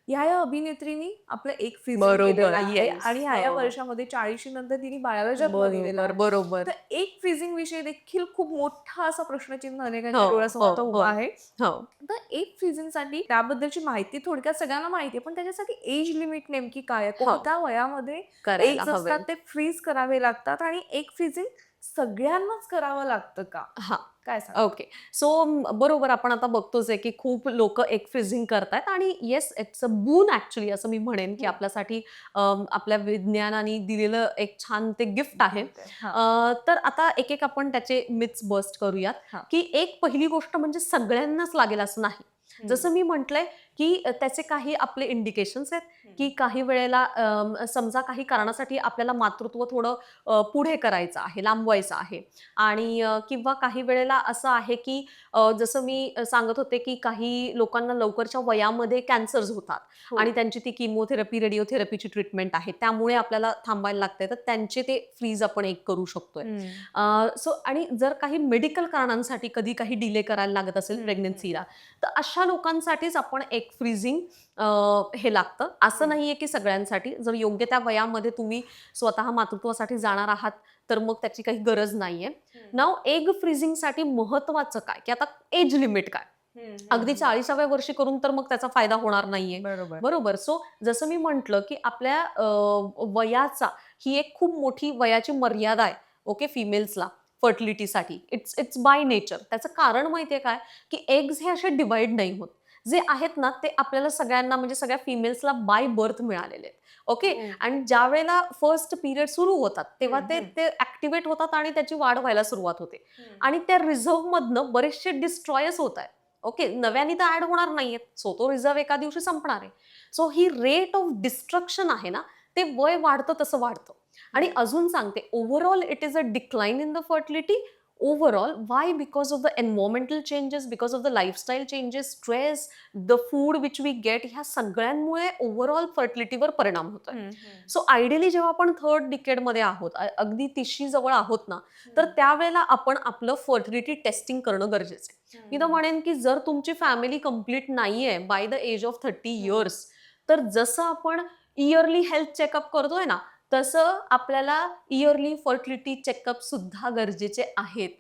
ह्या अभिनेत्रीनी आपलं एक फ्रीझिंग बरोबर. केलेलं आहे येस. आणि ह्या हो. वर्षामध्ये 40शी नंतर तिने बाळाला जन्म दिलेला बरोबर, आहे. बरोबर. तर एक फ्रीझिंग विषयी देखील खूप मोठा असा प्रश्नचिन्ह हो, अनेकांच्या हो, डोळ्यासमोर आता हो, उभा आहे. हो. तर एग फ्रीझिंगसाठी त्याबद्दलची माहिती थोडक्यात सगळ्यांना माहिती आहे, पण त्याच्यासाठी एज लिमिट नेमकी काय आहे? हो, कोणत्या वयामध्ये करायला एग्ज असतात हवे. ते फ्रीज करावे लागतात आणि एग फ्रीझिंग सगळ्यांनाच करावं लागतं का? हां. काय सांगाल? ओके. सो बरोबर आपण आता बघतोच आहे, की खूप लोकं एग फ्रीझिंग करतायत आणि येस इट्स अ बून ॲक्चुअली असं मी म्हणेन, की हं. आपल्यासाठी आपल्या विज्ञानाने दिलेलं एक छान ते गिफ्ट आहे. गिफ्ट आहे. हां, तर आता एक-एक आपण त्याचे मिथ्स बस्ट करूयात, हां. की एक पहिली गोष्ट म्हणजे सगळ्यांनाच लागेल असं नाही. हं, जसं मी म्हटलंय, की त्याचे काही आपले इंडिकेशन्स आहेत, हं. की काही वेळेला समजा काही कारणासाठी आपल्याला मातृत्व थोडं पुढे करायचं आहे, लांबवायचं आहे. आणि किंवा काही वेळेला असं आहे, की जसं मी सांगत होते, की काही लोकांना लवकरच्या वयामध्ये कॅन्सर्स होतात हो. आणि त्यांची ती किमोथेरपी, रेडिओथेरपीची ट्रीटमेंट आहे. त्यामुळे आपल्याला थांबायला लागतंय. तर त्यांचे ते फ्रीज आपण एक करू शकतोय. हं. सो आणि जर काही मेडिकल कारणांसाठी कधी काही डिले करायला लागत असेल हं, हं, प्रेग्नन्सीला, तर अशा लोकांसाठीच आपण एग फ्रीझिंग हे लागतं. असं हं. नाहीये, की सगळ्यांसाठी. जर योग्य त्या वयामध्ये तुम्ही स्वतः मातृत्वासाठी जाणार आहात, तर मग त्याची काही गरज नाहीये. हं. नाऊ एग फ्रीझिंगसाठी महत्त्वाचं काय, की आता एज लिमिट काय? हं, हं, अगदी हं. 40व्या वर्षी करून तर मग त्याचा फायदा होणार नाहीये. बरोबर. बरोबर. सो जसं मी म्हटलं, की आपल्या वयाचा ही एक खूप मोठी वयाची मर्यादा आहे. ओके, फिमेल्सला फर्टिलिटीसाठी. It's it's by nature. त्याचं कारण माहिती काय, की एग्ज हे असे डिव्हाईड नाही होत. जे आहेत ना, ते आपल्याला सगळ्यांना म्हणजे सगळ्या फिमेल्सला बाय बर्थ मिळालेले आहेत. ओके. हो. आणि ज्यावेळेला फर्स्ट पिरियड सुरू होतात, तेव्हा हं, ते हं. ते ॲक्टिव्हेट होतात आणि त्याची वाढ व्हायला सुरुवात होते. हं. आणि त्या रिझर्व्हमधनं बरेचसे डिस्ट्रॉयच होत आहेत. ओके. नव्याने तर ॲड होणार नाहीयेत. सो तो रिझर्व्ह एका दिवशी संपणार आहे. So he rate of destruction आहे ना, ते वय वाढतं तसं वाढतं. आणि हं. अजून सांगते, overall it is a decline in the fertility. Overall, why? Because of the environmental changes, because of the lifestyle changes, stress, the food which we get, ह्या सगळ्यांमुळे ओव्हरऑल फर्टिलिटीवर परिणाम होतोय. हं, हं. सो आयडियली जेव्हा आपण थर्ड डिकेडमध्ये आहोत, अगदी 30शी जवळ आहोत ना, तर हं. त्यावेळेला आपण आपलं फर्टिलिटी टेस्टिंग करणं गरजेचं आहे. हं, मी तर हं. म्हणेन, की जर तुमची फॅमिली कंप्लीट नाहीये बाय द एज ऑफ 30 हं. इयर्स, तर जसं आपण इयरली हेल्थ चेकअप करतोय ना, तसं आपल्याला इयरली फर्टिलिटी चेकअप सुद्धा गरजेचे आहेत.